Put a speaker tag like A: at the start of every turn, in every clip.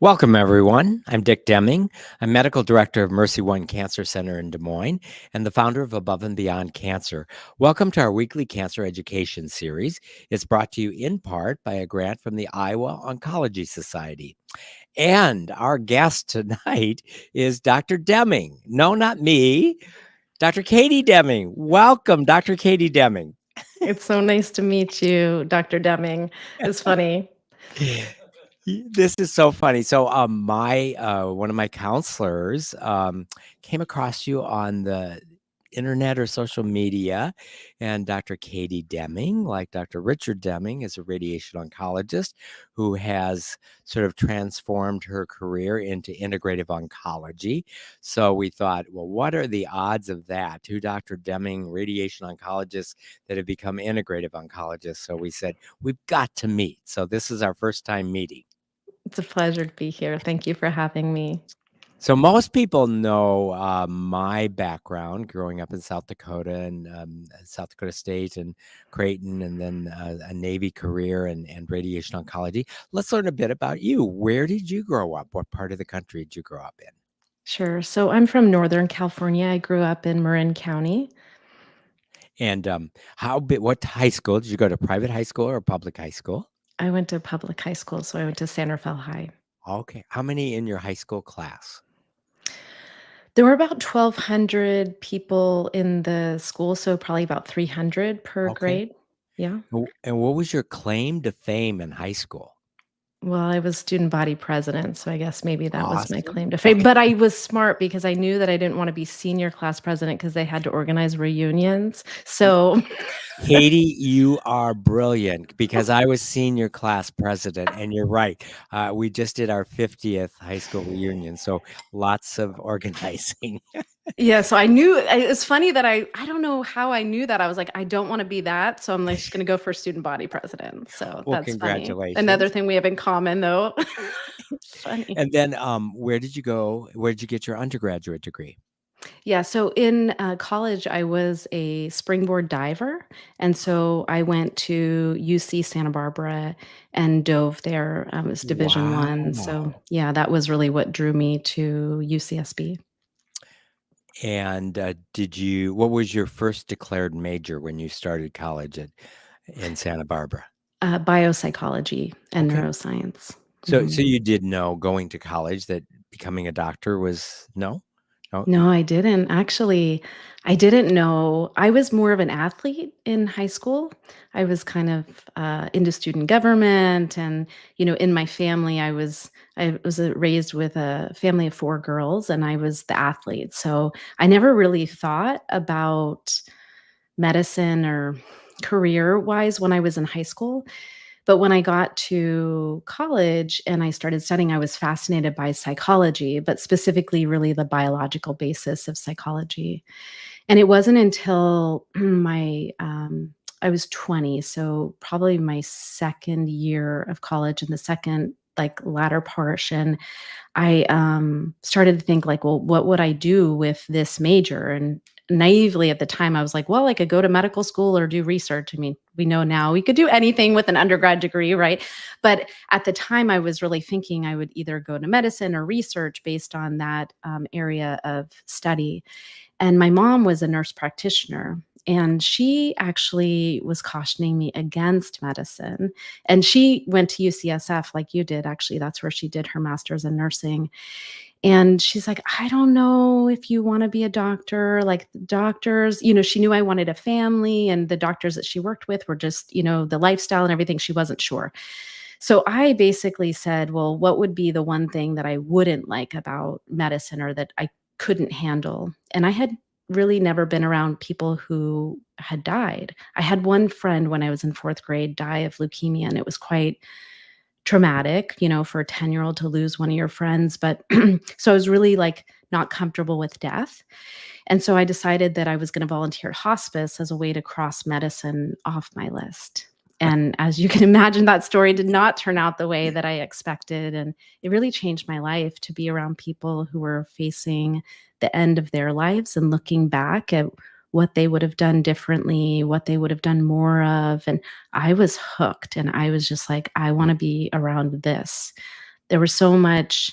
A: Welcome, everyone. I'm Dick Deming. I'm Medical Director of Mercy One Cancer Center in Des Moines and the founder of Above and Beyond Cancer. Welcome to our weekly cancer education series. It's brought to you in part by a grant from the Iowa Oncology Society. And our guest tonight is Dr. Deming. No, not me, Dr. Katie Deming. Welcome, Dr. Katie Deming.
B: It's so nice to meet you, Dr. Deming. It's funny.
A: This is so funny. So, my one of my counselors came across you on the internet or social media, and Dr. Katie Deming, like Dr. Richard Deming, is a radiation oncologist who has sort of transformed her career into integrative oncology. So we thought, well, what are the odds of that? Two Dr. Deming radiation oncologists that have become integrative oncologists. So we said, we've got to meet. So this is our first time meeting.
B: It's a pleasure to be here. Thank you for having me.
A: So most people know my background growing up in South Dakota and South Dakota State and Creighton, and then a Navy career and radiation oncology. Let's learn a bit about you. Where did you grow up? What part of the country did you grow up in?
B: Sure. So I'm from Northern California. I grew up in Marin County.
A: And what high school? Did you go to private high school or public high school?
B: I went to public high school, so I went to San Rafael High.
A: Okay. How many in your high school class?
B: There were about 1,200 people in the school, so probably about 300 per
A: Okay.
B: grade. Yeah.
A: And what was your claim to fame in high school?
B: Well, I was student body president, so I guess maybe that was my
A: Awesome.
B: claim to fame. But I was smart because I knew that I didn't want to be senior class president because they had to organize reunions. So
A: Katie, you are brilliant because I was senior class president, and you're right. We just did our 50th high school reunion, so lots of organizing.
B: yeah, so I knew it's funny that I don't know how I knew that. I was like, I don't want to be that, so I'm like just gonna go for student body president. So
A: Well,
B: that's funny. Another
A: congratulations.
B: thing we have in common, though. Funny.
A: And then, where did you go? Where did you get your undergraduate degree?
B: Yeah, so in college, I was a springboard diver, and so I went to UC Santa Barbara and dove there. It was Division One, so
A: Wow.
B: yeah, that was really what drew me to UCSB.
A: And what was your first declared major when you started college in Santa Barbara?
B: Biopsychology and
A: Okay.
B: neuroscience.
A: So you did know going to college that becoming a doctor was no? No?
B: No, I didn't. Actually, I didn't know. I was more of an athlete in high school. I was kind of into student government, and in my family, I was raised with a family of four girls, and I was the athlete. So I never really thought about medicine or career wise when I was in high school. But when I got to college and I started studying, I was fascinated by psychology, but specifically, really the biological basis of psychology. And it wasn't until I was 20, so probably my second year of college and the second like latter portion, I started to think like, well, what would I do with this major? And naively at the time, I was like, well, I could go to medical school or do research. I mean, we know now we could do anything with an undergrad degree, right? But at the time, I was really thinking I would either go to medicine or research based on that area of study. And my mom was a nurse practitioner. And she actually was cautioning me against medicine. And she went to UCSF like you did. Actually, that's where she did her master's in nursing. And she's like, I don't know if you want to be a doctor. Like the doctors, she knew I wanted a family, and the doctors that she worked with were just, the lifestyle and everything. She wasn't sure. So I basically said, well, what would be the one thing that I wouldn't like about medicine or that I couldn't handle? And I had really never been around people who had died. I had one friend when I was in fourth grade die of leukemia, and it was quite traumatic, for a 10-year-old to lose one of your friends. But so I was really like not comfortable with death. And so I decided that I was going to volunteer at hospice as a way to cross medicine off my list. And as you can imagine, that story did not turn out the way that I expected. And it really changed my life to be around people who were facing the end of their lives and looking back at what they would have done differently, what they would have done more of. And I was hooked, and I was just like, I want to be around this. There was so much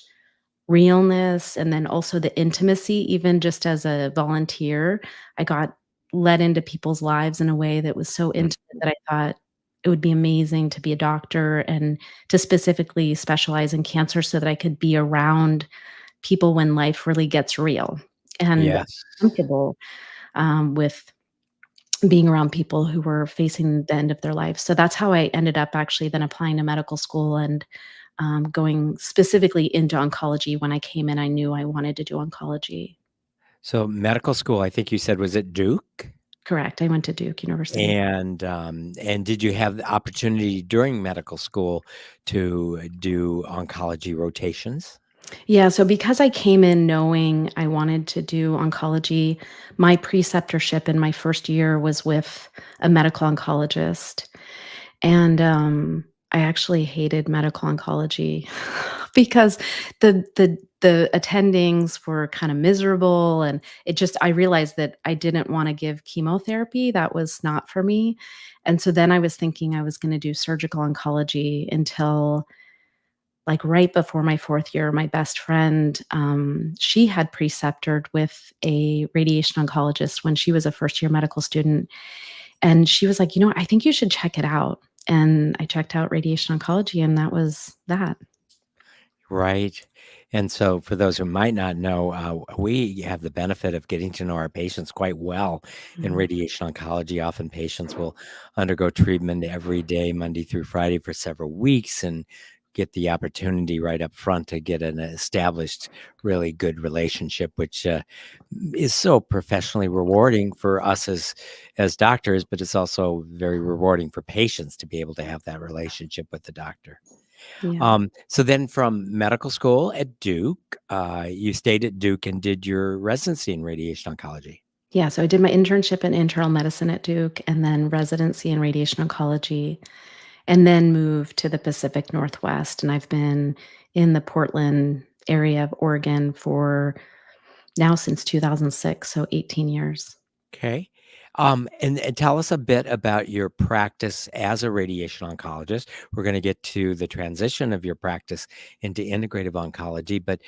B: realness and then also the intimacy, even just as a volunteer, I got let into people's lives in a way that was so
A: Mm.
B: intimate that I thought it would be amazing to be a doctor and to specifically specialize in cancer so that I could be around people when life really gets real and
A: Yes.
B: comfortable, with being around people who were facing the end of their life. So that's how I ended up actually then applying to medical school and, going specifically into oncology. When I came in, I knew I wanted to do oncology.
A: So medical school, I think you said, was at Duke?
B: Correct, I went to Duke University.
A: And did you have the opportunity during medical school to do oncology rotations?
B: Yeah, so because I came in knowing I wanted to do oncology, my preceptorship in my first year was with a medical oncologist. And, I actually hated medical oncology because the attendings were kinda miserable, and it just I realized that I didn't wanna give chemotherapy, that was not for me, and so then I was thinking I was gonna do surgical oncology until, like, right before my 4th year, my best friend, she had preceptored with a radiation oncologist when she was a first-year medical student, and she was like, "You know what? I think you should check it out." And I checked out radiation oncology, and that was that.
A: Right. And so, for those who might not know, we have the benefit of getting to know our patients quite well in
B: Mhm.
A: radiation oncology. Often, patients will undergo treatment every day, Monday through Friday, for several weeks and get the opportunity right up front to get an established, really good relationship, which is so professionally rewarding for us as doctors, but it's also very rewarding for patients to be able to have that relationship with the doctor.
B: Yeah.
A: So then from medical school at Duke, you stayed at Duke and did your residency in radiation oncology.
B: Yeah, so I did my internship in internal medicine at Duke and then residency in radiation oncology, and then moved to the Pacific Northwest, and I've been in the Portland area of Oregon for now since 2006, so 18 years.
A: Okay. And tell us a bit about your practice as a radiation oncologist. We're going to get to the transition of your practice into integrative oncology, but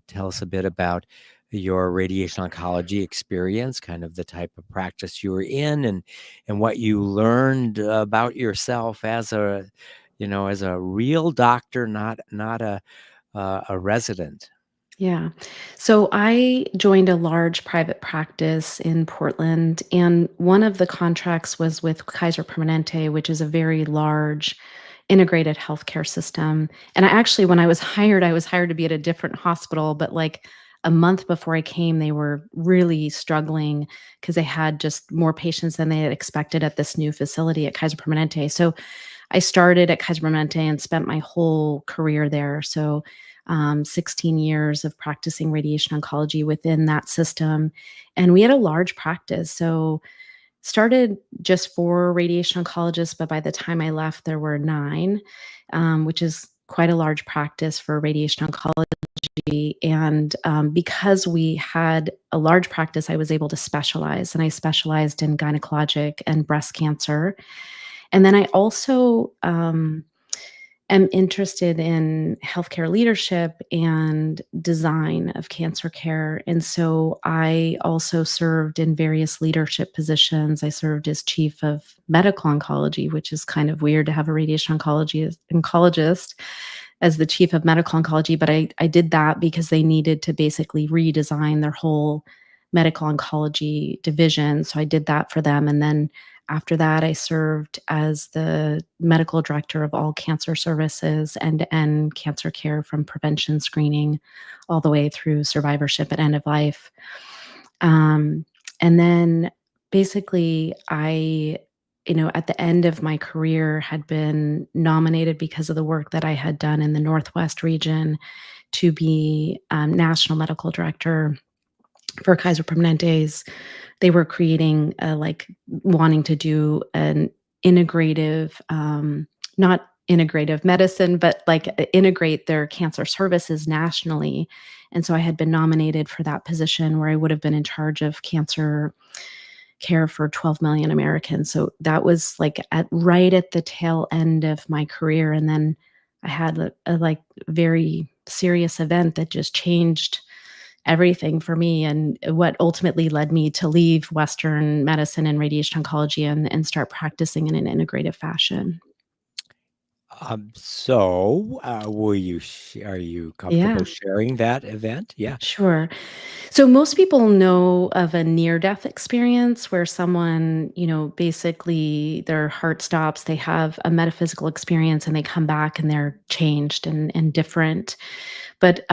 A: tell us a bit about your radiation oncology experience, kind of the type of practice you were in, and what you learned about yourself as as a real doctor, not a resident.
B: Yeah. So I joined a large private practice in Portland, and one of the contracts was with Kaiser Permanente, which is a very large integrated healthcare system. And I actually, when I was hired to be at a different hospital, but like a month before I came, they were really struggling because they had just more patients than they had expected at this new facility at Kaiser Permanente. So I started at Kaiser Permanente and spent my whole career there. So, 16 years of practicing radiation oncology within that system. And we had a large practice. So, started just 4 radiation oncologists, but by the time I left, there were 9, which is quite a large practice for radiation oncology. And because we had a large practice, I was able to specialize, and I specialized in gynecologic and breast cancer. And then I also, am interested in healthcare leadership and design of cancer care, and so I also served in various leadership positions. I served as chief of medical oncology, which is kind of weird to have a radiation oncologist as the chief of medical oncology, but I did that because they needed to basically redesign their whole medical oncology division, so I did that for them, and then after that, I served as the medical director of all cancer services, end-to-end cancer care from prevention screening all the way through survivorship at end of life. Um, and then basically, at the end of my career, had been nominated because of the work that I had done in the Northwest region to be national medical director for Kaiser Permanente's. They were creating wanting to do an integrative, not integrative medicine, but like integrate their cancer services nationally. And so I had been nominated for that position where I would have been in charge of cancer care for 12 million Americans. So that was like right at the tail end of my career. And then I had like, very serious event that just changed everything for me and what ultimately led me to leave Western medicine and radiation oncology and start practicing in an integrative fashion.
A: Will you are you comfortable
B: Yeah,
A: sharing that event? Yeah.
B: sure. So most people know of a near death experience where someone, basically their heart stops, they have a metaphysical experience and they come back and they're changed and different. But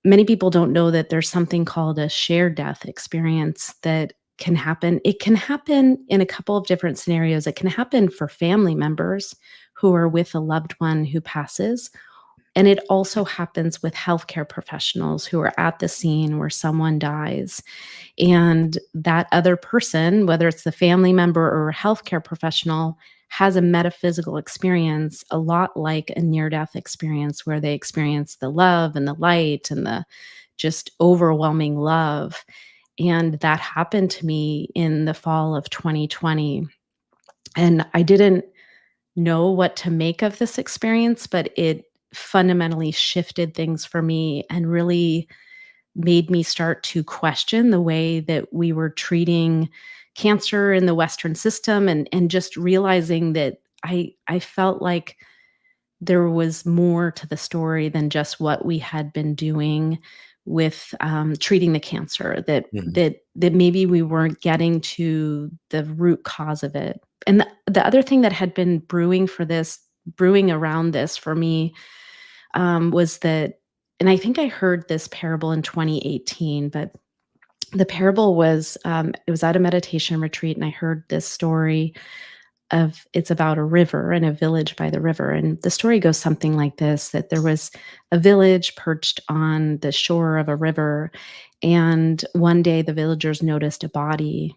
B: many people don't know that there's something called a shared death experience that can happen. It can happen in a couple of different scenarios. It can happen for family members who are with a loved one who passes, and it also happens with healthcare professionals who are at the scene where someone dies. And that other person, whether it's the family member or a healthcare professional, has a metaphysical experience a lot like a near death experience where they experience the love and the light and the just overwhelming love. And that happened to me in the fall of 2020. And I didn't know what to make of this experience, but it fundamentally shifted things for me and really made me start to question the way that we were treating cancer in the Western system and just realizing that I felt like there was more to the story than just what we had been doing with, treating the cancer, that
A: Mhm.
B: that maybe we weren't getting to the root cause of it. And the other thing that had been brewing around this for me, was that, and I think I heard this parable in 2018, but the parable was, it was at a meditation retreat, and I heard this story it's about a river and a village by the river. And the story goes something like this, that there was a village perched on the shore of a river. And one day the villagers noticed a body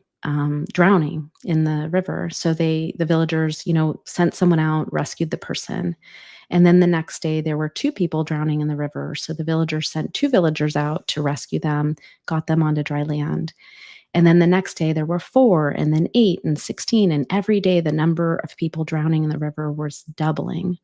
B: drowning in the river. So the villagers, sent someone out, rescued the person. And then the next day there were two people drowning in the river. So the villagers sent two villagers out to rescue them, got them onto dry land. And then the next day there were 4 and then 8 and 16, and every day the number of people drowning in the river was doubling.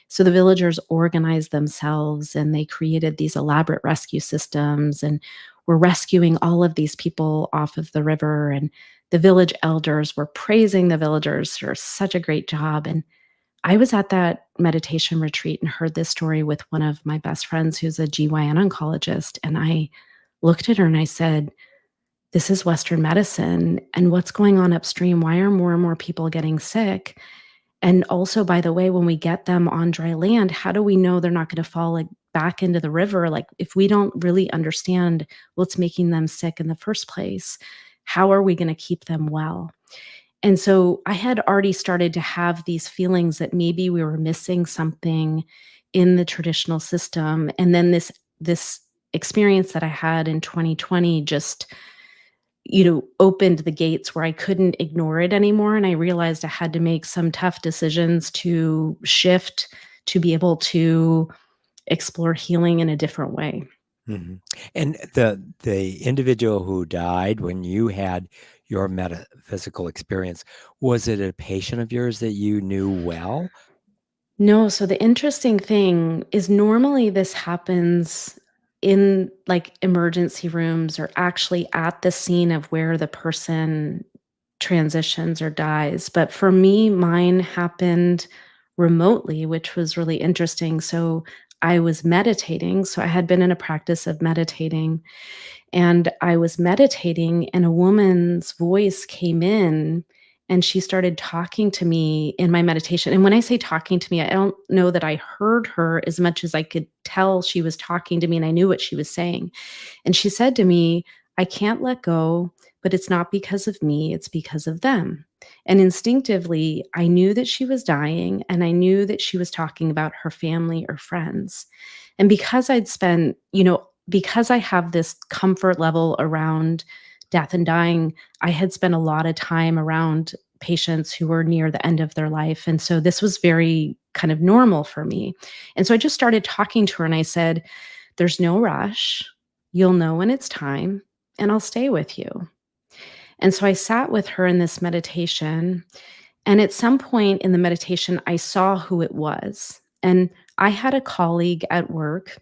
B: So the villagers organized themselves and they created these elaborate rescue systems and were rescuing all of these people off of the river, and the village elders were praising the villagers for such a great job. And I was at that meditation retreat and heard this story with one of my best friends who's a GYN oncologist, and I looked at her and I said, this is Western medicine, and what's going on upstream? Why are more and more people getting sick? And also, by the way, when we get them on dry land, how do we know they're not going to fall like back into the river? Like, if we don't really understand what's making them sick in the first place, how are we going to keep them well? And so I had already started to have these feelings that maybe we were missing something in the traditional system. And then this experience that I had in 2020 just, opened the gates where I couldn't ignore it anymore, and I realized I had to make some tough decisions to shift to be able to explore healing in a different way.
A: Mhm. And the individual who died when you had your metaphysical experience, was it a patient of yours that you knew well?
B: No, so the interesting thing is normally this happens in, like, emergency rooms or actually at the scene of where the person transitions or dies, but for me, mine happened remotely, which was really interesting. So, I was meditating, so I had been in a practice of meditating, and I was meditating, and a woman's voice came in, and she started talking to me in my meditation. And when I say talking to me, I don't know that I heard her as much as I could tell she was talking to me and I knew what she was saying. And she said to me, I can't let go, but it's not because of me, it's because of them. And instinctively, I knew that she was dying and I knew that she was talking about her family or friends. And because I'd spent, because I have this comfort level around death and dying, I had spent a lot of time around patients who were near the end of their life. And so this was very kind of normal for me. And so I just started talking to her and I said, there's no rush. You'll know when it's time, and I'll stay with you. And so I sat with her in this meditation. And at some point in the meditation, I saw who it was. And I had a colleague at work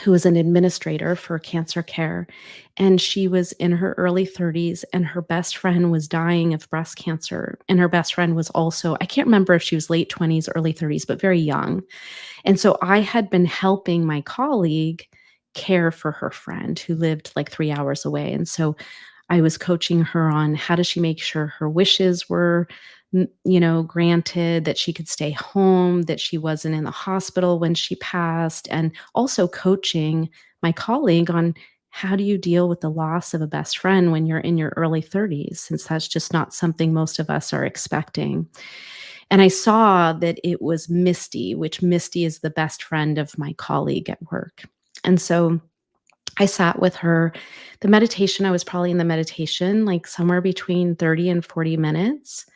B: who was an administrator for cancer care, and she was in her early 30s, and her best friend was dying of breast cancer, and her best friend was also, I can't remember if she was late 20s, early 30s, but very young. And so I had been helping my colleague care for her friend who lived like 3 hours away, and so I was coaching her on how does she make sure her wishes were, granted, that she could stay home, that she wasn't in the hospital when she passed, and also coaching my colleague on how do you deal with the loss of a best friend when you're in your early 30s, since that's just not something most of us are expecting. And I saw that it was Misty, which Misty is the best friend of my colleague at work. And so I sat with her. The meditation, I was probably in the meditation like somewhere between 30 and 40 minutes.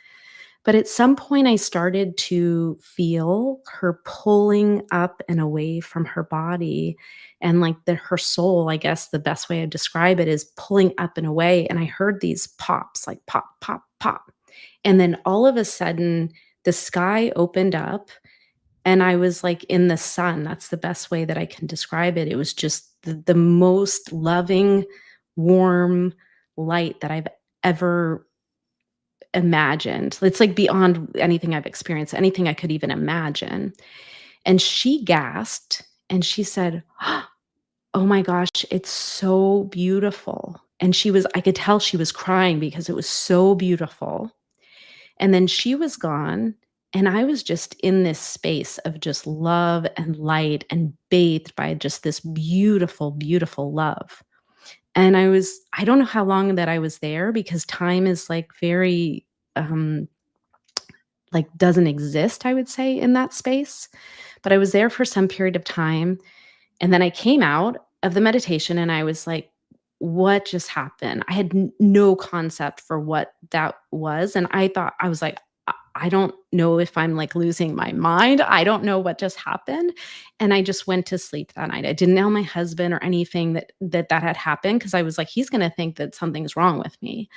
B: But at some point, I started to feel her pulling up and away from her body. And like her soul, I guess the best way I describe it is pulling up and away. And I heard these pops, like pop, pop, pop. And then all of a sudden, the sky opened up and I was like in the sun. That's the best way that I can describe it. It was just the most loving, warm light that I've ever imagined. It's like beyond anything I've experienced, anything I could even imagine. And she gasped and she said, "Oh my gosh, it's so beautiful." And I could tell she was crying because it was so beautiful. And then she was gone, and I was just in this space of just love and light and bathed by just this beautiful, beautiful love. And I don't know how long that I was there because time is like very, um, like doesn't exist, I would say, in that space. But I was there for some period of time. And then I came out of the meditation and I was like, what just happened? I had no concept for what that was. And I was like, I don't know if I'm like losing my mind. I don't know what just happened. And I just went to sleep that night. I didn't tell my husband or anything that had happened because I was like, he's going to think that something's wrong with me.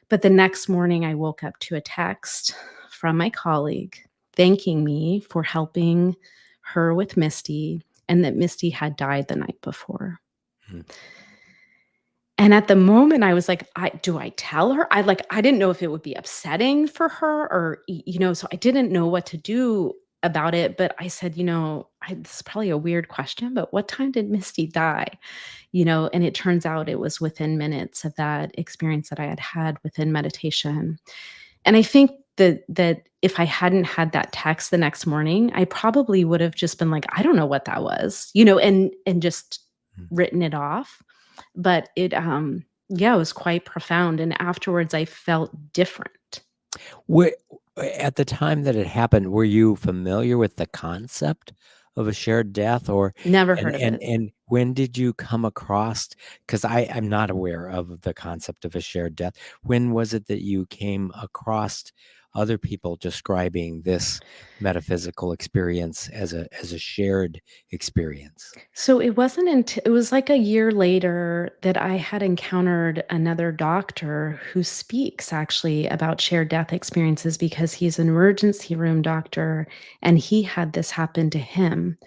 B: But the next morning, I woke up to a text from my colleague thanking me for helping her with Misty and that Misty had died the night before.
A: Mm.
B: And at the moment, I was like, do I tell her? I didn't know if it would be upsetting for her or, so I didn't know what to do about it. But I said, this is probably a weird question, but what time did Misty die? And it turns out it was within minutes of that experience that I had had within meditation. And I think that if I hadn't had that text the next morning, I probably would have just been like, I don't know what that was, and just
A: Mm.
B: written it off. But yeah, it was quite profound. And afterwards I felt different.
A: Wh At the time that it happened, were you familiar with the concept of a shared death, or
B: Never
A: and
B: heard of
A: and
B: it.
A: and when did you come across? Because I'm not aware of the concept of a shared death. When was it that you came across other people describing this metaphysical experience as a shared experience?
B: So it wasn't until it was like a year later that I had encountered another doctor who speaks actually about shared death experiences because he's an emergency room doctor and he had this happen to him.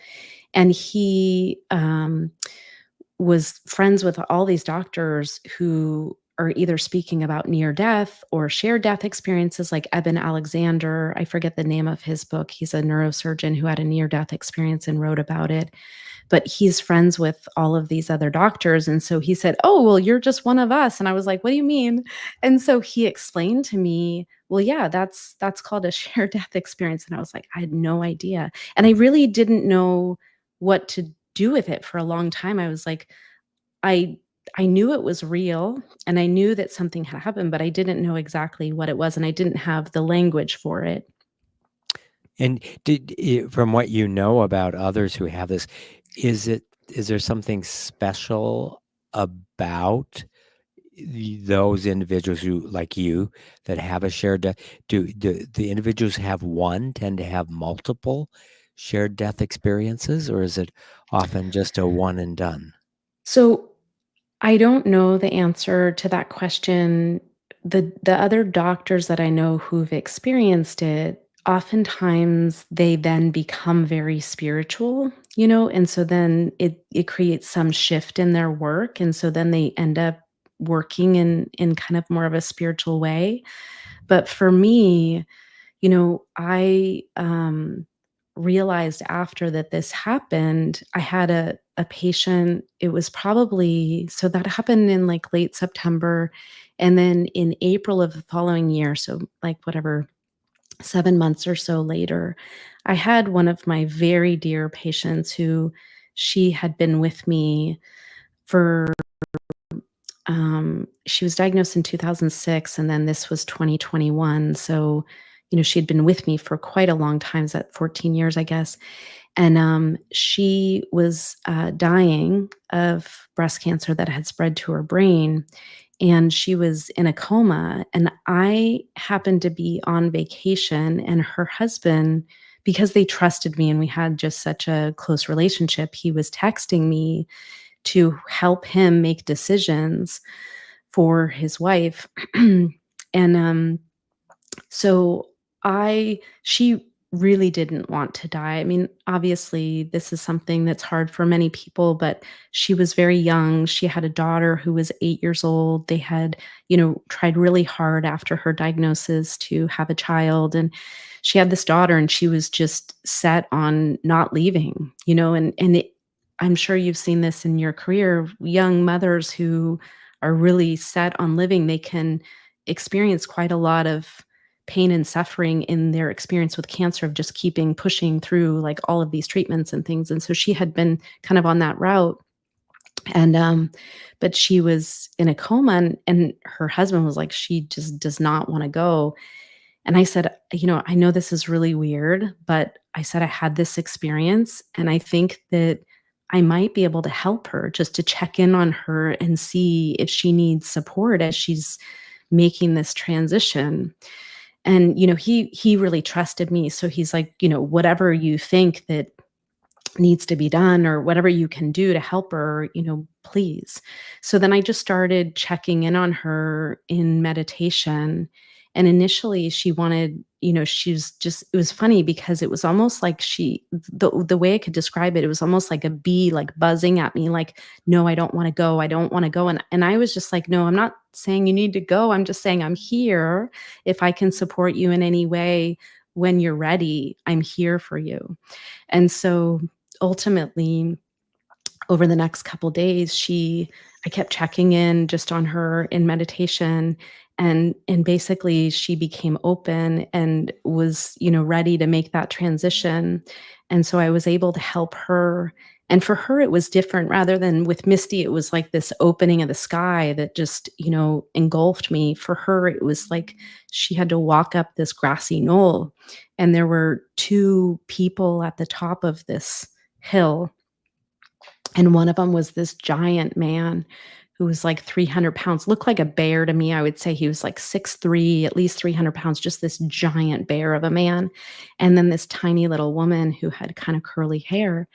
B: And he was friends with all these doctors who are either speaking about near death or shared death experiences, like Eben Alexander. I forget the name of his book. He's a neurosurgeon who had a near death experience and wrote about it, but he's friends with all of these other doctors. And so he said, "Oh, well, you're just one of us." And I was like, "What do you mean?" And so he explained to me, "Well, yeah, that's called a shared death experience." And I was like, I had no idea. And I really didn't know what to do with it for a long time. I was like, I I knew it was real and I knew that something had happened, but I didn't know exactly what it was and I didn't have the language for it.
A: And from what you know about others who have this, is there something special about those individuals who, like you, that have a shared death? Do the individuals have one tend to have multiple shared death experiences, or is it often just a one and done?
B: So I don't know the answer to that question. The other doctors that I know who've experienced it oftentimes they then become very spiritual, and so then it creates some shift in their work, and so then they end up working in kind of more of a spiritual way. But for me, I, realized after that this happened, I had a patient, it was probably so that happened in, like, late September, and then in April of the following year, so, like, whatever, 7 months or so later, I had one of my very dear patients who she had been with me for, she was diagnosed in 2006, and then this was 2021, so, she'd been with me for quite a long time, is that 14 years, I guess, and, she was, dying of breast cancer that had spread to her brain, and she was in a coma, and I happened to be on vacation, and her husband, because they trusted me and we had just such a close relationship, he was texting me to help him make decisions for his wife. And, so she really didn't want to die. I mean, obviously, this is something that's hard for many people, but she was very young. She had a daughter who was 8 years old. They had, tried really hard after her diagnosis to have a child, and she had this daughter, and she was just set on not leaving, I'm sure you've seen this in your career, young mothers who are really set on living, they can experience quite a lot of pain and suffering in their experience with cancer of just keeping pushing through, like, all of these treatments and things, and so she had been kind of on that route, and, but she was in a coma, and her husband was like, "She just does not wanna go," and I said, I know this is really weird, but I said, "I had this experience, and I think that I might be able to help her just to check in on her and see if she needs support as she's making this transition." And, he really trusted me, so he's like, "Whatever you think that needs to be done or whatever you can do to help her, please." So then I just started checking in on her in meditation. And initially she wanted, she's just, it was funny because it was almost like the way I could describe it, it was almost like a bee like buzzing at me, like, "No, I don't want to go. I don't want to go." And I was just like, "No, I'm not saying you need to go. I'm just saying I'm here. If I can support you in any way when you're ready, I'm here for you." And so ultimately, over the next couple days, I kept checking in just on her in meditation, and basically she became open and was, ready to make that transition. And so I was able to help her. And for her, it was different. Rather than with Misty, it was like this opening of the sky that just, engulfed me. For her, it was like she had to walk up this grassy knoll, and there were two people at the top of this hill, and one of them was this giant man who was like 300 pounds, looked like a bear to me. I would say he was like 6'3", at least 300 pounds, just this giant bear of a man. And then this tiny little woman who had kind of curly hair.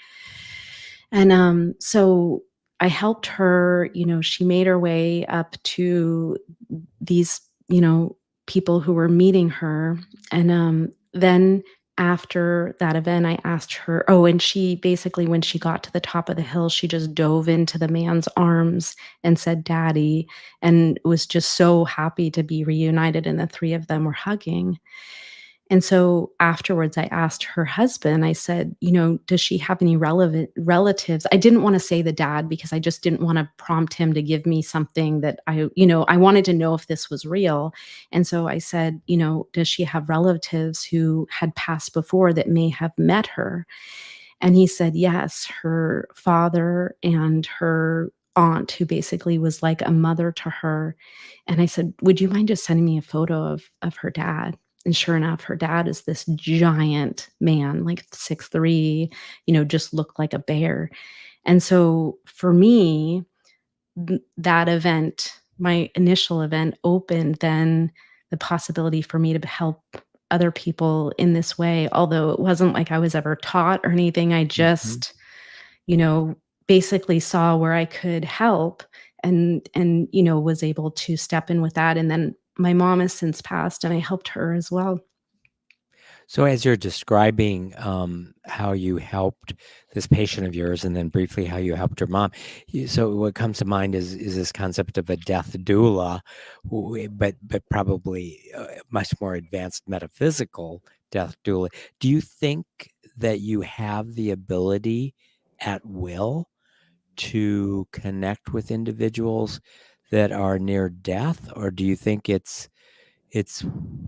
B: And so I helped her, she made her way up to these, people who were meeting her. And then after that event, I asked her, oh, and she basically, when she got to the top of the hill, she just dove into the man's arms and said, "Daddy," and was just so happy to be reunited. And the three of them were hugging. And so afterwards, I asked her husband, I said, "Does she have any relevant relatives?" I didn't want to say the dad because I just didn't want to prompt him to give me something that I wanted to know if this was real. And so I said, "Does she have relatives who had passed before that may have met her?" And he said, "Yes, her father and her aunt, who basically was like a mother to her." And I said, "Would you mind just sending me a photo of her dad?" And sure enough, her dad is this giant man, like 6'3", just looked like a bear. And so for me, that event, my initial event, opened then the possibility for me to help other people in this way. Although it wasn't like I was ever taught or anything, I
A: Mhm.
B: just, you know, basically saw where I could help, and was able to step in with that. And then my mom has since passed, and I helped her as well.
A: So, as you're describing how you helped this patient of yours, and then briefly how you helped her mom, so what comes to mind is this concept of a death doula, but probably much more advanced metaphysical death doula. Do you think that you have the ability at will to connect with individuals that are near death, or do you think it's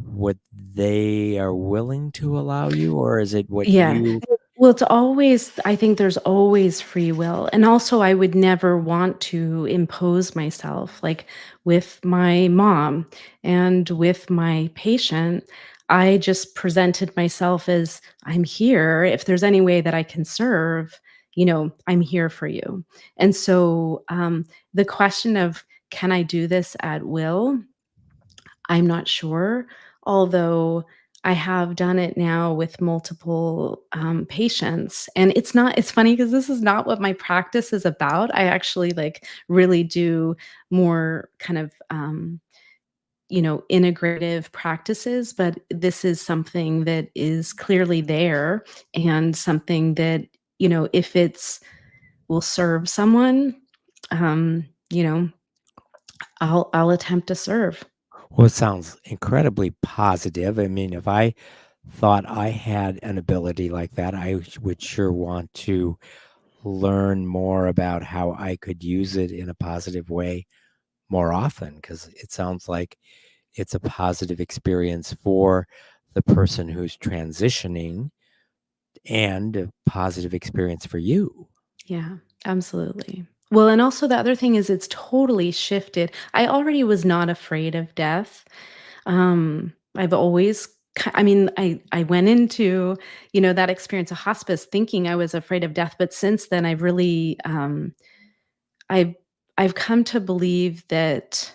A: what they are willing to allow you, or is it what
B: Yeah.
A: you
B: Well, it's always I think there's always free will, and also I would never want to impose myself, like, with my mom and with my patient, I just presented myself as, "I'm here, if there's any way that I can serve, I'm here for you." And so, the question of, "Can I do this at will?" I'm not sure, although I have done it now with multiple, patients, and it's funny because this is not what my practice is about. I actually, like, really do more kind of, integrative practices, but this is something that is clearly there and something that, if it's will serve someone, um, you know, I'll attempt to serve.
A: well, it sounds incredibly positive. I mean, if I thought I had an ability like that, would sure want to learn more about how I could use it in a positive way more often, because it sounds like it's a positive experience for the person who's transitioning and a positive experience for you.
B: Yeah, absolutely. Well, and also the other thing is it's totally shifted. I already was not afraid of death. I've always I mean, I went into, that experience of hospice thinking I was afraid of death, but since then I've really I've I've come to believe that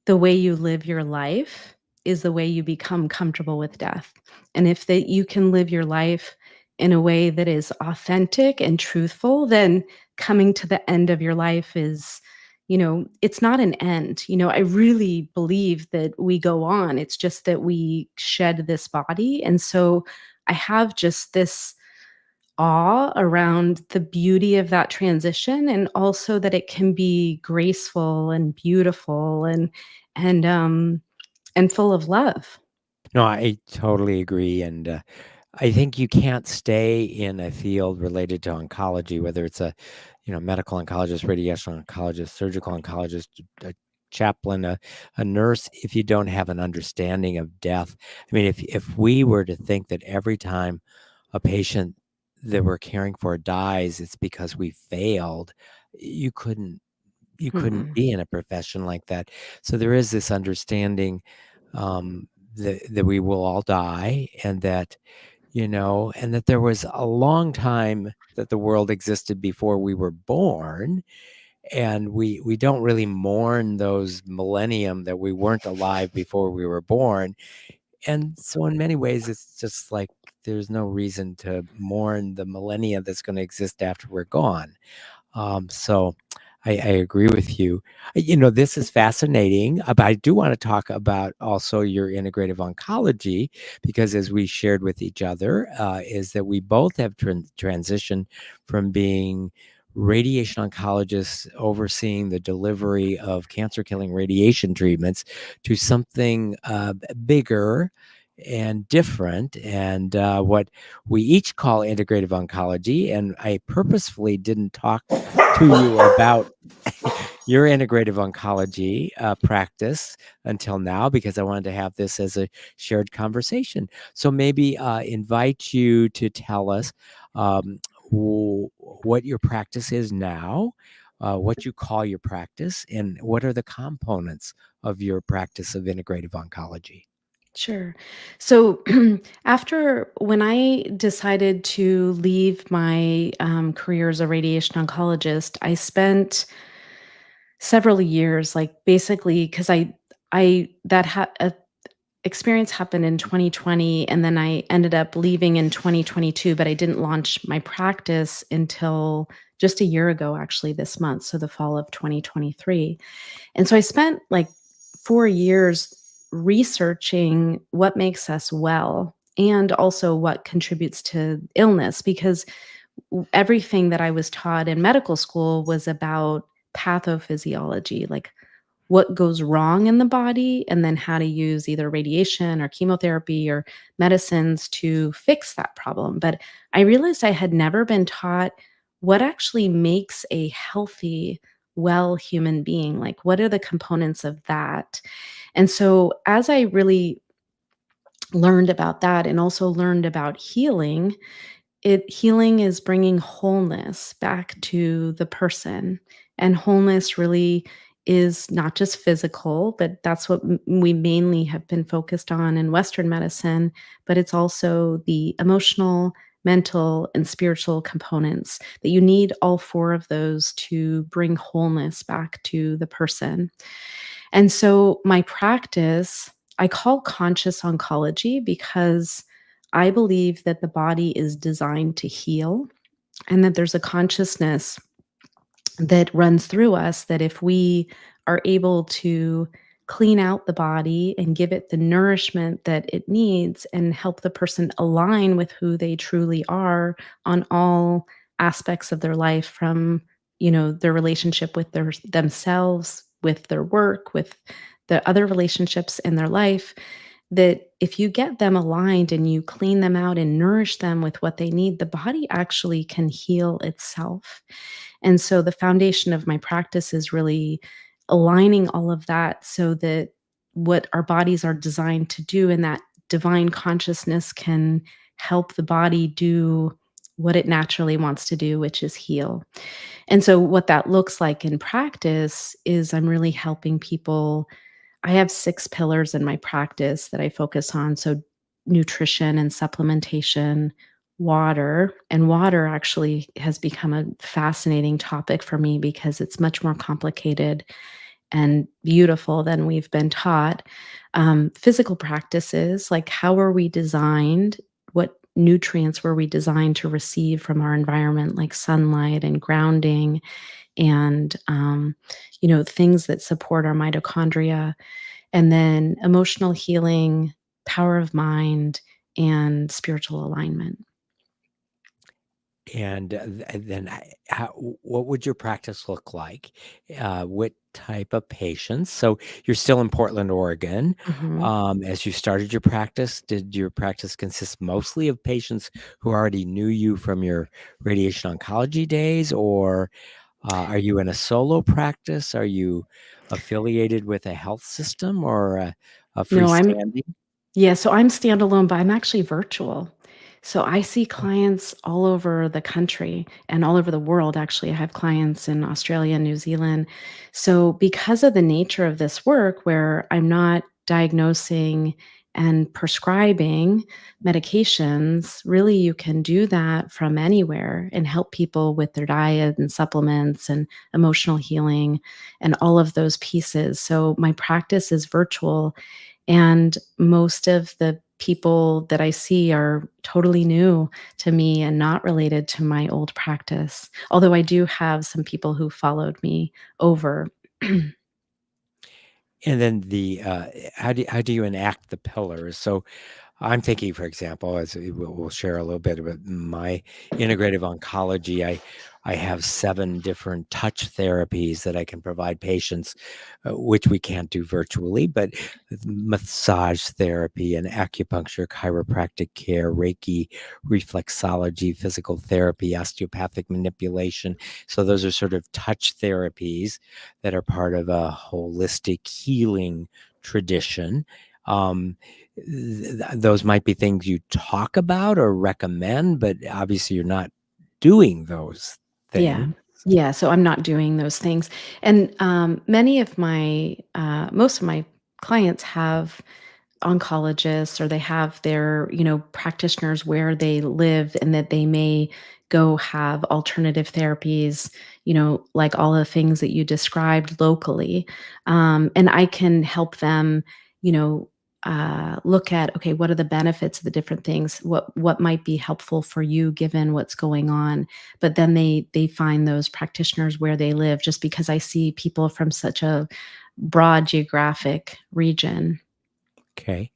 B: the way you live your life is the way you become comfortable with death. And if that you can live your life in a way that is authentic and truthful, then coming to the end of your life is, it's not an end. I really believe that we go on. It's just that we shed this body. And so I have just this awe around the beauty of that transition and also that it can be graceful and beautiful and um and full of love.
A: No, I totally agree. And I think you can't stay in a field related to oncology, whether it's a, medical oncologist, radiation oncologist, surgical oncologist, a chaplain, a nurse, if you don't have an understanding of death. I mean, if we were to think that every time a patient that we're caring for dies, it's because we failed, you couldn't you couldn't
B: Mm-mm.
A: be in a profession like that. So there is this understanding um, that we will all die, and that and that there was a long time that the world existed before we were born, and we don't really mourn those millennium that we weren't alive before we were born. And so in many ways it's just like there's no reason to mourn the millennia that's going to exist after we're gone. So I agree with you. This is fascinating, but I do want to talk about also your integrative oncology, because as we shared with each other, is that we both have transitioned from being radiation oncologists overseeing the delivery of cancer killing radiation treatments to something bigger and different, and what we each call integrative oncology. And I purposefully didn't talk to you about your integrative oncology practice until now, because I wanted to have this as a shared conversation. So maybe invite you to tell us um, what your practice is now, what you call your practice, and what are the components of your practice of integrative oncology.
B: Sure. So after when I decided to leave my career as a radiation oncologist, I spent several years, like basically, because I that had experience happened in 2020, and then I ended up leaving in 2022, but I didn't launch my practice until just a year ago, actually, this month, so the fall of 2023. And so I spent like 4 years researching what makes us well and also what contributes to illness, because everything that I was taught in medical school was about pathophysiology, like what goes wrong in the body, and then how to use either radiation or chemotherapy or medicines to fix that problem. But I realized I had never been taught what actually makes a healthy, well human being. Like, what are the components of that? And so, as I really learned about that and also learned about healing, healing is bringing wholeness back to the person, and wholeness really is not just physical, but that's what we mainly have been focused on in Western medicine, but it's also the emotional, mental, and spiritual components that you need all four of those to bring wholeness back to the person. And so my practice, I call conscious oncology because I believe that the body is designed to heal, and that there's a consciousness that runs through us, that if we are able to clean out the body and give it the nourishment that it needs and help the person align with who they truly are on all aspects of their life, from their relationship with themselves, with their work, with the other relationships in their life, that if you get them aligned and you clean them out and nourish them with what they need, the body actually can heal itself. And so the foundation of my practice is really aligning all of that so that what our bodies are designed to do, and that divine consciousness can help the body do what it naturally wants to do, which is heal. And so what that looks like in practice is I'm really helping people. I have 6 pillars in my practice that I focus on. So nutrition and supplementation, water, and water actually has become a fascinating topic for me because it's much more complicated and beautiful than we've been taught. Physical practices, like how are we designed? What nutrients were we designed to receive from our environment, like sunlight and grounding, and things that support our mitochondria, and then emotional healing, power of mind, and spiritual alignment.
A: And then, what would your practice look like? What type of patients? So you're still in Portland, Oregon.
B: Mhm.
A: As you started your practice, did your practice consist mostly of patients who already knew you from your radiation oncology days, or are you in a solo practice? Are you affiliated with a health system or a
B: No,
A: freestanding?
B: yeah, so I'm standalone, but I'm actually virtual. So I see clients all over the country and all over the world. Actually, I have clients in Australia and New Zealand. So because of the nature of this work, where I'm not diagnosing and prescribing medications, really you can do that from anywhere and help people with their diet and supplements and emotional healing and all of those pieces. So my practice is virtual, and most of the people that I see are totally new to me and not related to my old practice. Although I do have some people who followed me over.
A: And then how do you enact the pillars? So I'm thinking, for example, as we'll share a little bit about my integrative oncology. I have 7 different touch therapies that I can provide patients, which we can't do virtually, but massage therapy and acupuncture, chiropractic care, Reiki, reflexology, physical therapy, osteopathic manipulation. So those are sort of touch therapies that are part of a holistic healing tradition. Um, those might be things you talk about or recommend, but obviously you're not doing those
B: Yeah.
A: things.
B: Yeah, so I'm not doing those things. And, most of my clients have oncologists, or they have their, practitioners where they live, and that they may go have alternative therapies, like all the things that you described locally. And I can help them, you know, look at, okay, what are the benefits of the different things? What might be helpful for you given what's going on? But then they find those practitioners where they live, just because I see people from such a broad geographic region.
A: Okay.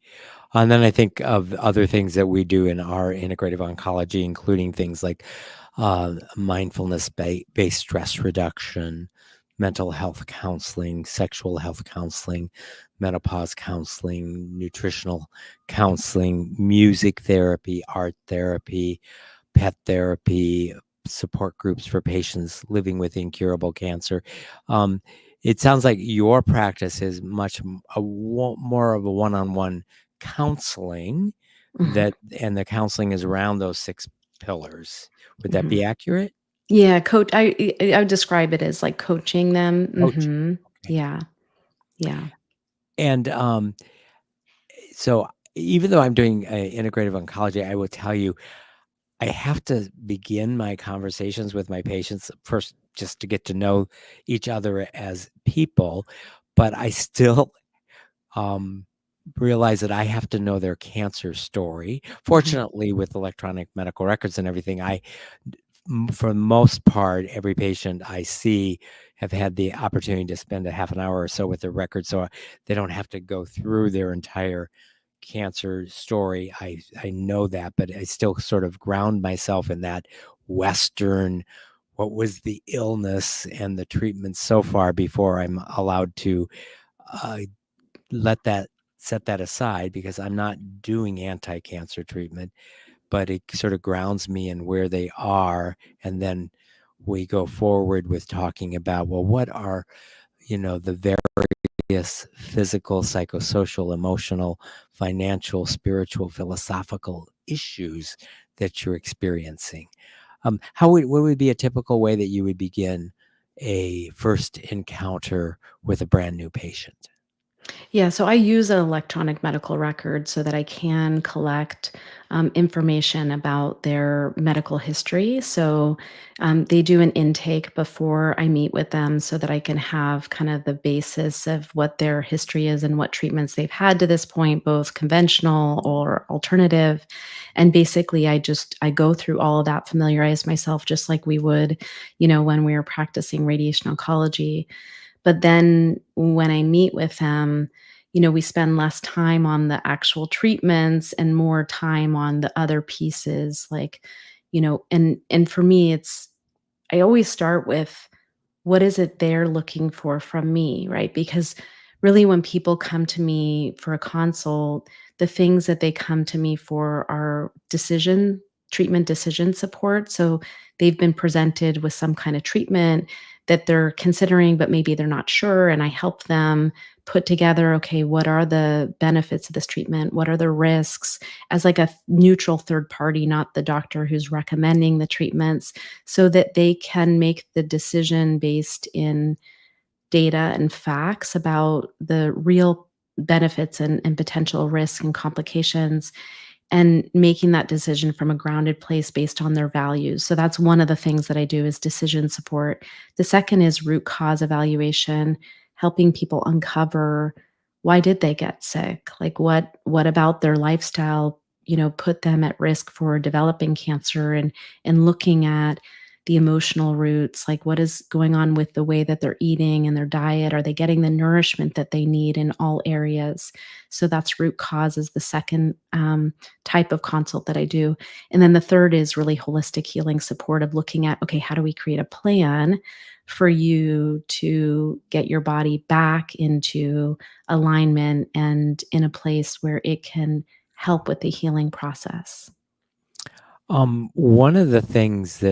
A: And then I think of other things that we do in our integrative oncology, including things like mindfulness based stress reduction, mental health counseling, sexual health counseling, menopause counseling, nutritional counseling, music therapy, art therapy, pet therapy, support groups for patients living with incurable cancer. Um, it sounds like your practice is more of a one-on-one counseling
B: Mhm,
A: that, and the counseling is around those 6 pillars. Would that
B: mhm.
A: be accurate?
B: Yeah, coach I would describe it as, like, coaching them.
A: Coaching.
B: Mhm.
A: Okay.
B: Yeah, yeah.
A: And so even though I'm doing integrative oncology, I will tell you I have to begin my conversations with my patients first just to get to know each other as people, but I still um, realize that I have to know their cancer story.
B: Mhm,
A: Fortunately, with electronic medical records and everything, for the most part, every patient I see have had the opportunity to spend a half an hour or so with their record, so they don't have to go through their entire cancer story. I know that, but I still sort of ground myself in that Western, what was the illness and the treatment so far before I'm allowed to uh, let that set that aside because I'm not doing anti-cancer treatment, but it sort of grounds me in where they are. And then we go forward with talking about, well, what are, the various physical, psychosocial, emotional, financial, spiritual, philosophical issues that you're experiencing. What would be a typical way that you would begin a first encounter with a brand new patient?
B: Yeah, so I use an electronic medical record so that I can collect information about their medical history. So they do an intake before I meet with them so that I can have kind of the basis of what their history is and what treatments they've had to this point, both conventional or alternative. And basically, I go through all of that, familiarize myself just like we would, when we were practicing radiation oncology. But then when I meet with them, we spend less time on the actual treatments and more time on the other pieces, like, and for me, I always start with what is it they're looking for from me, right? Because really, when people come to me for a consult, the things that they come to me for are treatment decision support. So they've been presented with some kind of treatment that they're considering, but maybe they're not sure. And I help them put together, okay, what are the benefits of this treatment? What are the risks? As like a neutral third party, not the doctor who's recommending the treatments, so that they can make the decision based in data and facts about the real benefits and potential risks and complications, and making that decision from a grounded place based on their values. So that's one of the things that I do is decision support. The second is root cause evaluation, helping people uncover why did they get sick? Like what about their lifestyle, put them at risk for developing cancer, and looking at the emotional roots, like what is going on with the way that they're eating and their diet. Are they getting the nourishment that they need in all areas? So that's root cause is the second type of consult that I do. And then the third is really holistic healing support of looking at, okay, how do we create a plan for you to get your body back into alignment and in a place where it can help with the healing process?
A: One of the things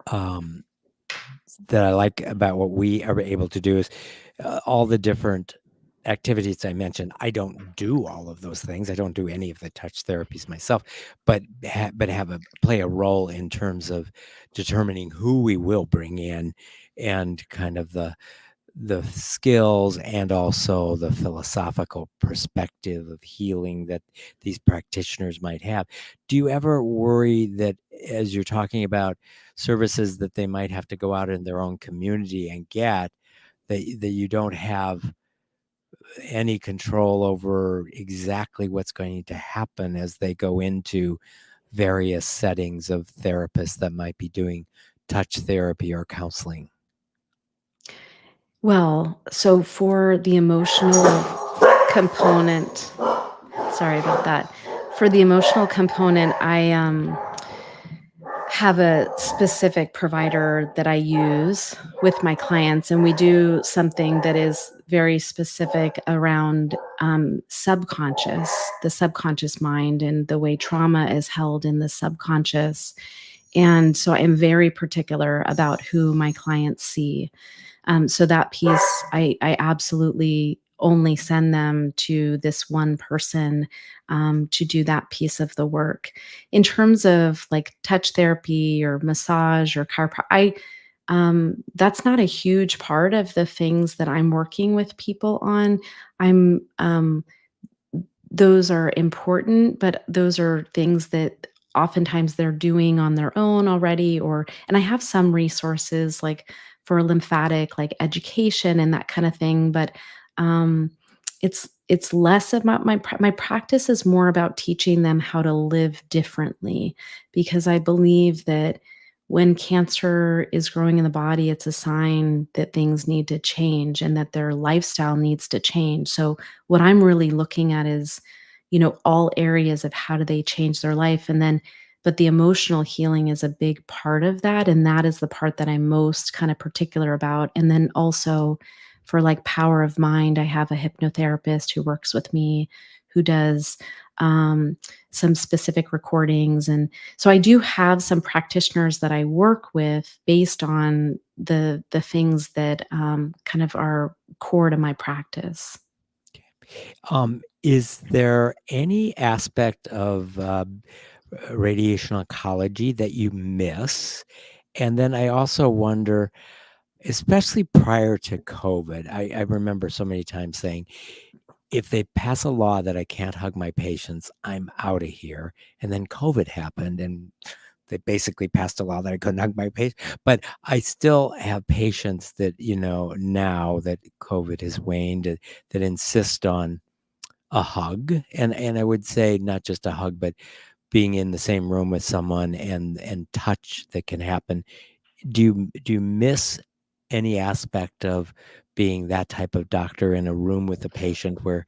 A: um, that I like about what we are able to do is all the different activities I mentioned. I don't do all of those things. I don't do any of the touch therapies myself, but play a role in terms of determining who we will bring in and kind of the skills and also the philosophical perspective of healing that these practitioners might have. Do you ever worry that as you're talking about services that they might have to go out in their own community and get, that you don't have any control over exactly what's going to happen as they go into various settings of therapists that might be doing touch therapy or counseling?
B: Well, so for the emotional component, Sorry about that. For the emotional component, I have a specific provider that I use with my clients, and we do something that is very specific around the subconscious mind, and the way trauma is held in the subconscious. And so I'm very particular about who my clients see. So that piece, I absolutely only send them to this one person to do that piece of the work. In terms of like touch therapy or massage or chiropractic, I that's not a huge part of the things that I'm working with people on. I'm Those are important, but those are things that oftentimes they're doing on their own already, or and I have some resources like for lymphatic, like education and that kind of thing, but um it's less about my practice is more about teaching them how to live differently, because I believe that when cancer is growing in the body, it's a sign that things need to change and that their lifestyle needs to change. So what I'm really looking at is, all areas of how do they change their life, and then but the emotional healing is a big part of that, and that is the part that I'm most kind of particular about. And then also for like power of mind, I have a hypnotherapist who works with me, who does um, some specific recordings. And so I do have some practitioners that I work with based on the things that kind of are core to my practice.
A: Is there any aspect of radiation oncology that you miss? And then I also wonder, especially prior to COVID, I remember so many times saying, if they pass a law that I can't hug my patients, I'm out of here. And then COVID happened and they basically passed a law that I couldn't hug my patient. But I still have patients that, now that COVID has waned, that insist on a hug. And I would say not just a hug, but being in the same room with someone and touch that can happen. Do you miss any aspect of being that type of doctor in a room with a patient where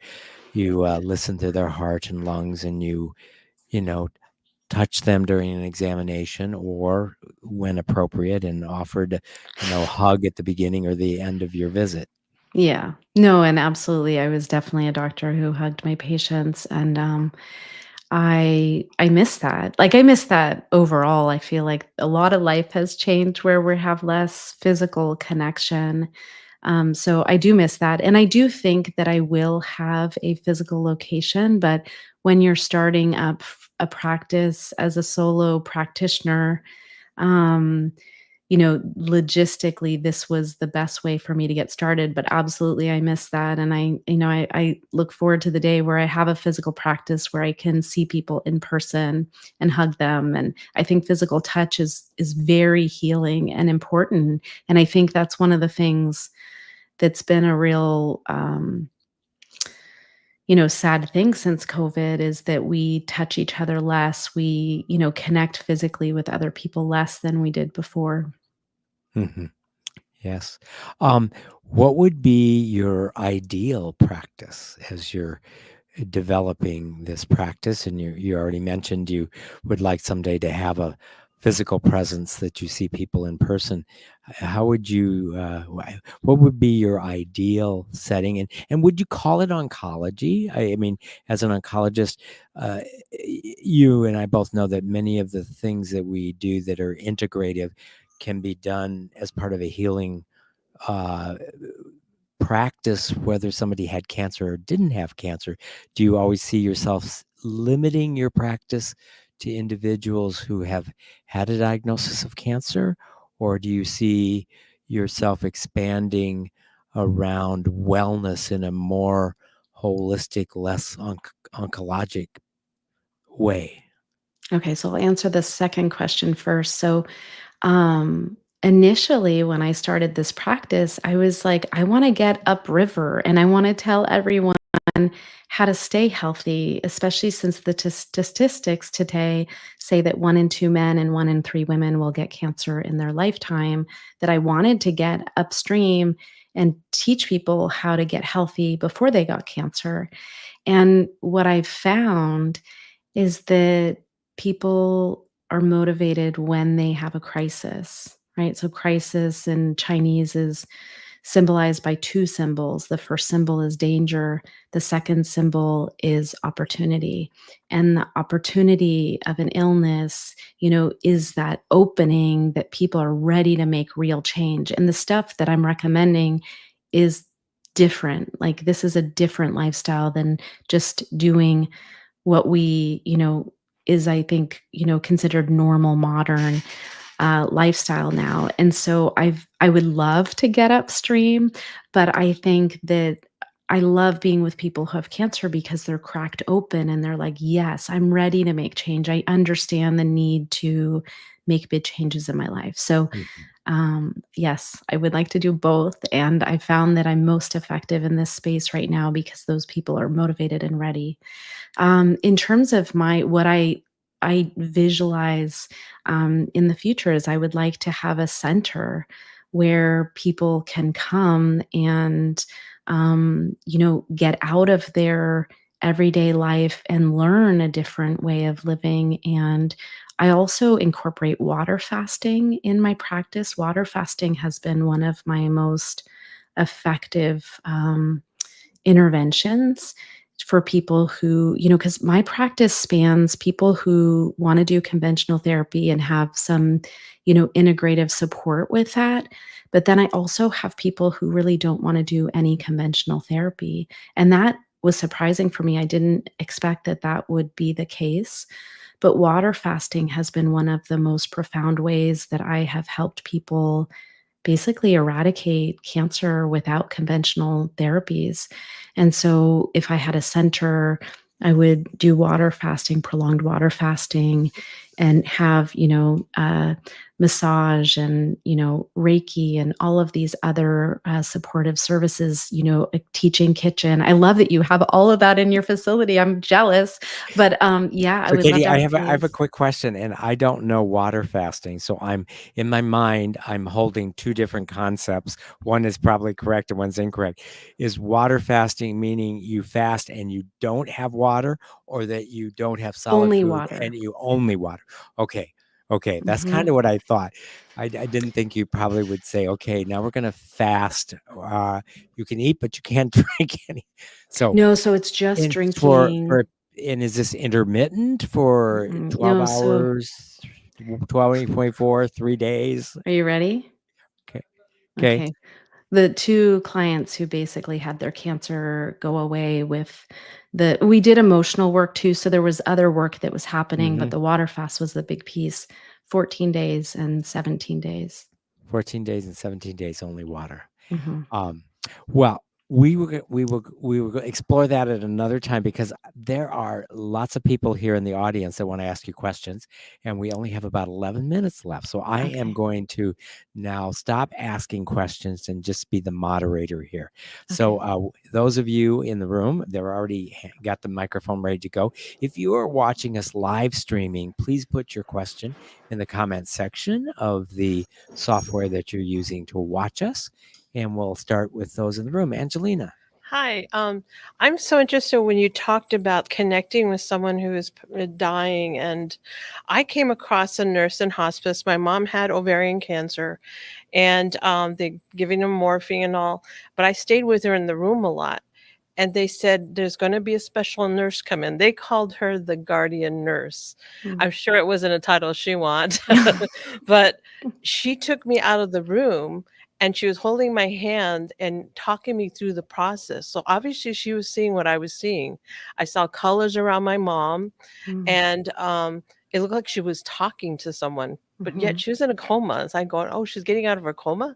A: you listen to their heart and lungs and you know touch them during an examination or when appropriate and offered hug at the beginning or the end of your visit?
B: Yeah. No, and absolutely, I was definitely a doctor who hugged my patients, and, I miss that. Like, I miss that overall. I feel like a lot of life has changed where we have less physical connection, so I do miss that, and I do think that I will have a physical location, but when you're starting up a practice as a solo practitioner, um logistically, this was the best way for me to get started, but absolutely, I miss that, and I look forward to the day where I have a physical practice where I can see people in person and hug them, and I think physical touch is very healing and important, and I think that's one of the things that's been a real, sad thing since COVID is that we touch each other less, we, connect physically with other people less than we did before.
A: Hmm. Yes. Um, what would be your ideal practice as you're developing this practice? And you already mentioned you would like someday to have a physical presence that you see people in person. How would you what would be your ideal setting, and would you call it oncology? I mean, as an oncologist, you and I both know that many of the things that we do that are integrative can be done as part of a healing uh, practice, whether somebody had cancer or didn't have cancer. Do you always see yourself limiting your practice to individuals who have had a diagnosis of cancer, or do you see yourself expanding around wellness in a more holistic, less oncologic way?
B: Okay, so I'll answer the second question first. So, initially, when I started this practice, I was like, I want to get upriver and I want to tell everyone how to stay healthy, especially since the statistics today say that 1 in 2 men and 1 in 3 women will get cancer in their lifetime, that I wanted to get upstream and teach people how to get healthy before they got cancer. And what I've found is that people are motivated when they have a crisis, right? So crisis in Chinese is symbolized by 2 symbols. The first symbol is danger, the second symbol is opportunity. And the opportunity of an illness, is that opening that people are ready to make real change. And the stuff that I'm recommending is different. Like, this is a different lifestyle than just doing what is, I think, considered normal modern lifestyle now. And so I would love to get upstream, but I think that I love being with people who have cancer because they're cracked open and they're like, yes, I'm ready to make change. I understand the need to make big changes in my life. So,
A: Mhm.
B: yes, I would like to do both. And I found that I'm most effective in this space right now because those people are motivated and ready. In terms of my what I visualize in the future is I would like to have a center where people can come and get out of their everyday life and learn a different way of living. And I also incorporate water fasting in my practice. Water fasting has been one of my most effective interventions for people who, because my practice spans people who want to do conventional therapy and have some, integrative support with that. But then I also have people who really don't want to do any conventional therapy. And that was surprising for me. I didn't expect that that would be the case. But water fasting has been one of the most profound ways that I have helped people basically eradicate cancer without conventional therapies. And so if I had a center, I would do water fasting, prolonged water fasting, and have, massage and, Reiki and all of these other supportive services, a teaching kitchen. I love that you have all of that in your facility. I'm jealous. But yeah, I
A: So,
B: would love
A: Katie,
B: to
A: I
B: have a
A: have a
B: place.
A: quick question, and I don't know water fasting, so I'm in my mind, I'm holding 2 different concepts. One is probably correct and one's incorrect. Is water fasting meaning you fast and you don't have water, or that you don't have solid
B: Only
A: food
B: water.
A: and you only water? Okay, okay, that's
B: Hmm.
A: kinda what I thought. I didn't think you probably would say, "Okay, now we're gonna fast, you can eat, but you can't drink any." So,
B: No, so it's just
A: and
B: drinking.
A: and is this intermittent for
B: Mm-mm.
A: 12
B: No, so
A: hours, 24, 3 days?
B: are you ready?
A: Okay. Okay.
B: Okay. The 2 clients who basically had their cancer go away with we did emotional work too, so there was other work that was happening, but
A: Mhm.
B: the water fast was the big piece, 14 days and 17 days.
A: 14 days and 17 days, only water.
B: Mhm.
A: Um, well, we will explore that at another time because there are lots of people here in the audience that want to ask you questions, and we only have about 11 minutes left. So I am
B: Okay.
A: going to now stop asking questions and just be the moderator here. So
B: Okay.
A: those of you in the room, they're already got the microphone ready to go. If you are watching us live streaming, please put your question in the comment section of the software that you're using to watch us, and we'll start with those in the room. Angelina.
C: Hi. I'm so interested when you talked about connecting with someone who is dying, and I came across a nurse in hospice. My mom had ovarian cancer, and they giving her morphine and all, but I stayed with her in the room a lot. And they said there's going to be a special nurse come in. They called her the guardian nurse.
B: Mm.
C: I'm sure it wasn't a title she wanted, but she took me out of the room and she was holding my hand and talking me through the process. So obviously she was seeing what I was seeing. I saw colors around my mom,
B: Mm.
C: and it looked like she was talking to someone, but yet
B: Mhm.
C: she was in a coma. So I go, oh, she's getting out of her coma.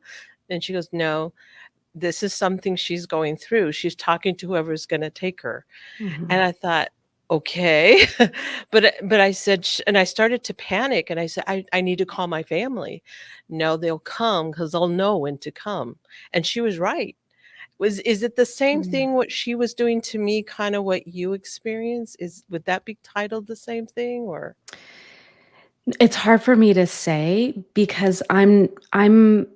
C: And she goes, no, this is something she's going through. She's talking to whoever's gonna take her. And
B: Mhm.
C: I thought, "Okay." But I said and I started to panic, and I said, "I need to call my family." "No, they'll come because 'cause they'll know when to come." And she was right. Is it the same
B: Mm.
C: thing what she was doing to me, kind of what you experienced? Would that be titled the same thing, or?
B: It's hard for me to say because I'm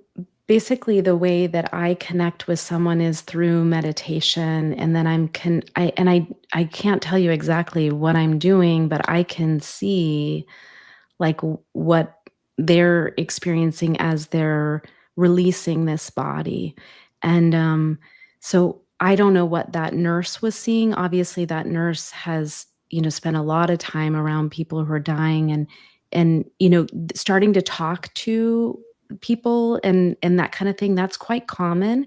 B: basically the way that I connect with someone is through meditation, and then I can't tell you exactly what I'm doing, but I can see like what they're experiencing as they're releasing this body. And so I don't know what that nurse was seeing. Obviously, that nurse has, spent a lot of time around people who are dying and starting to talk to people and that kind of thing. That's quite common.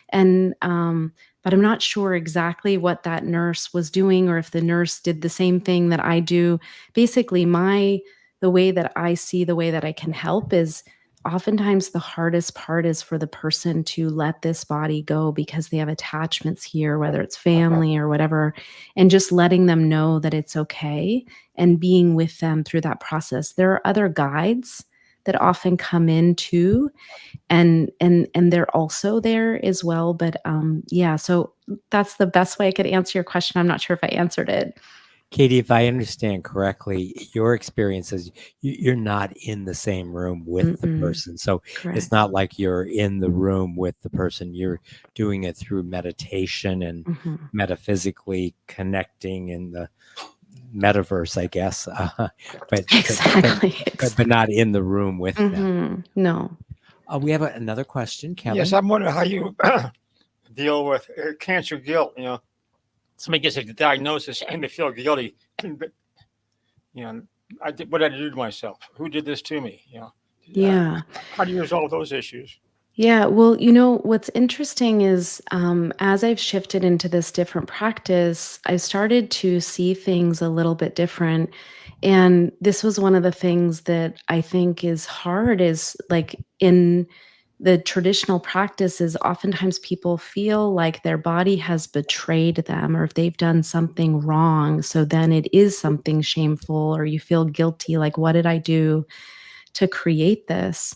B: And but I'm not sure exactly what that nurse was doing or if the nurse did the same thing that I do. Basically, the way that I see the way that I can help is oftentimes the hardest part is for the person to let this body go because they have attachments here, whether it's family or whatever, and just letting them know that it's okay and being with them through that process. There are other guides that often come in too, and they're also there as well. But yeah, so that's the best way I could answer your question. I'm not sure if I answered it.
A: Katie, if I understand correctly, your experience is you're not in the same room with the
B: Mm-mm,
A: person. So it's
B: correct.
A: not like you're in the room with the person. You're doing it through meditation and
B: Mhm.
A: metaphysically connecting in the metaverse, I guess. But,
B: Exactly.
A: but not in the room with them.
B: No.
A: We have another question, Kevin.
D: Yes, I'm wondering how you deal with cancer guilt. Somebody gets a diagnosis and they feel guilty. What did I do to myself? Who did this to me?
B: Yeah.
D: How do you resolve those issues?
B: Yeah. Well, what's interesting is as I've shifted into this different practice, I've started to see things a little bit different. And this was one of the things that I think is hard is like in the traditional practice is oftentimes people feel like their body has betrayed them or if they've done something wrong. So then it is something shameful or you feel guilty. Like, what did I do to create this?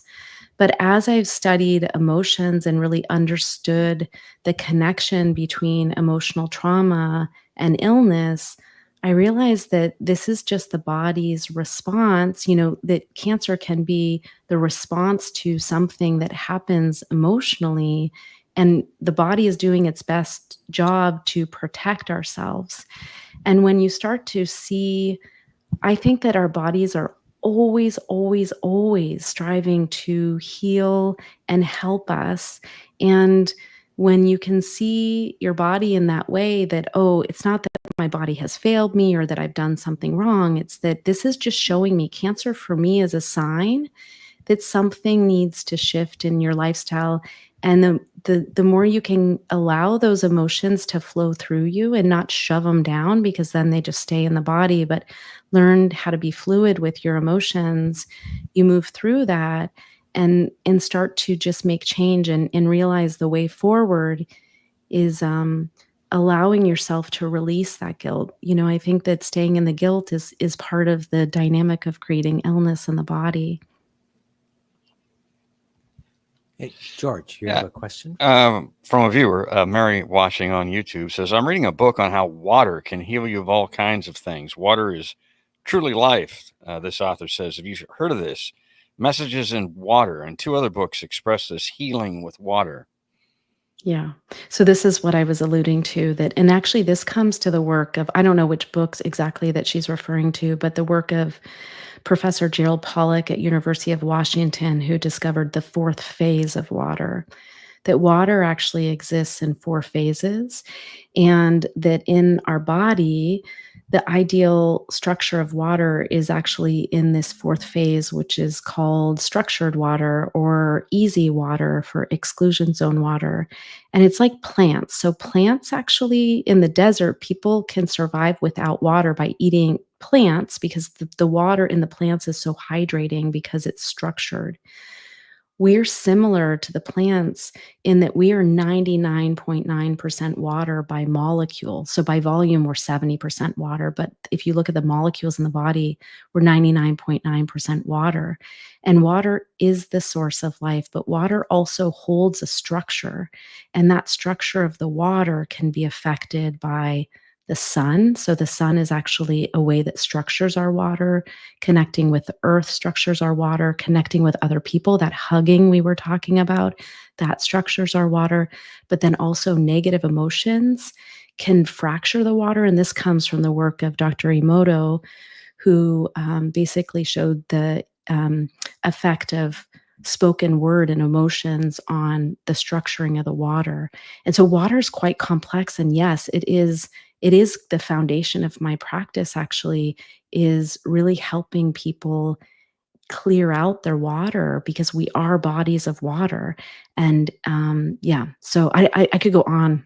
B: But as I've studied emotions and really understood the connection between emotional trauma and illness, I realized that this is just the body's response, that cancer can be the response to something that happens emotionally. And the body is doing its best job to protect ourselves. And when you start to see I think that our bodies are always, always, always striving to heal and help us. And when you can see your body in that way, that, oh, it's not that my body has failed me or that I've done something wrong, it's that this is just showing me cancer for me is a sign that something needs to shift in your lifestyle. And the more you can allow those emotions to flow through you and not shove them down because then they just stay in the body, but learn how to be fluid with your emotions, you move through that and start to just make change and realize the way forward is allowing yourself to release that guilt. I think that staying in the guilt is part of the dynamic of creating illness in the body.
A: Hey, George, you have a question?
E: From a viewer, Mary watching on YouTube says, I'm reading a book on how water can heal you of all kinds of things. Water is truly life. This author says, have you heard of this? Messages in Water, and 2 other books express this healing with water.
B: Yeah. So this is what I was alluding to and actually this comes to the work of, I don't know which books exactly that she's referring to, but the work of Professor Gerald Pollack at University of Washington, who discovered the 4th phase of water, that water actually exists in 4 phases, and that in our body, the ideal structure of water is actually in this 4th phase, which is called structured water or easy water for exclusion zone water. And it's like plants. So plants actually in the desert, people can survive without water by eating plants because the water in the plants is so hydrating because it's structured. we're similar to the plants in that we are 99.9% water by molecule. So by volume, we're 70% water. But if you look at the molecules in the body, we're 99.9% water. And water is the source of life, but water also holds a structure. And that structure of the water can be affected by the sun. So the sun is actually a way that structures our water. Connecting with the earth structures our water. Connecting with other people, that hugging we were talking about, that structures our water. But then also negative emotions can fracture the water. And this comes from the work of Dr. Emoto, who basically showed the effect of spoken word and emotions on the structuring of the water. And so water is quite complex. And yes, it is the foundation of my practice, actually, is really helping people clear out their water, because we are bodies of water. And yeah, so I could go on.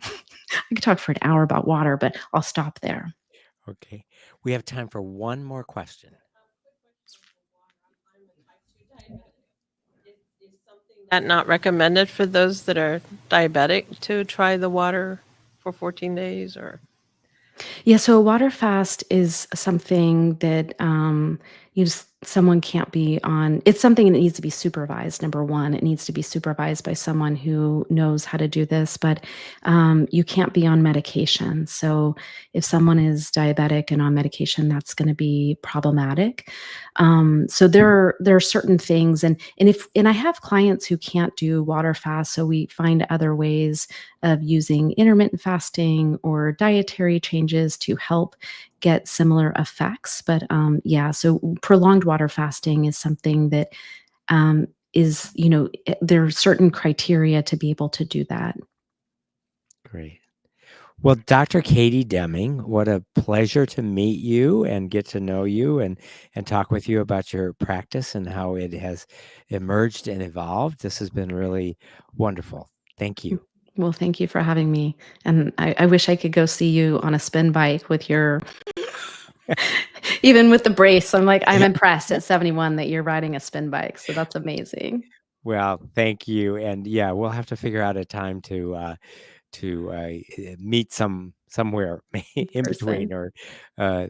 B: I could talk for an hour about water, but I'll stop there.
A: Okay. We have time for one more question.
C: Is something that not recommended for those that are diabetic to try the water for 14 days or?
B: Yeah, so a water fast is something that someone can't be on. It's something that needs to be supervised. Number one, it needs to be supervised by someone who knows how to do this. But you can't be on medication. So if someone is diabetic and on medication, that's going to be problematic. So there are certain things, and I have clients who can't do water fast, so we find other ways of using intermittent fasting or dietary changes to help get similar effects. But yeah, so prolonged water fasting is something that is, there are certain criteria to be able to do that.
A: Great. Well, Dr. Katie Deming, what a pleasure to meet you and get to know you and talk with you about your practice and how it has emerged and evolved. This has been really wonderful. Thank you.
B: Well, thank you for having me. And I wish I could go see you on a spin bike with your, even with the brace. I'm impressed at 71 that you're riding a spin bike. So that's amazing.
A: Well, thank you. And yeah, we'll have to figure out a time to meet somewhere in between,
B: Person.
A: or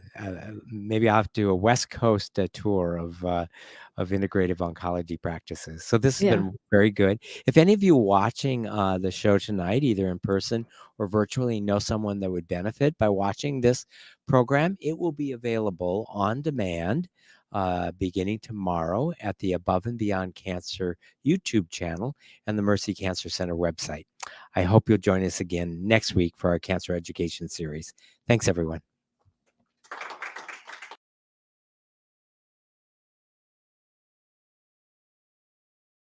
A: maybe I'll have to do a West Coast tour of integrative oncology practices. So this has
B: Yeah.
A: been very good. If any of you watching the show tonight, either in person or virtually, know someone that would benefit by watching this program, it will be available on demand beginning tomorrow at the Above and Beyond Cancer YouTube channel and the Mercy Cancer Center website. I hope you'll join us again next week for our cancer education series. Thanks, everyone.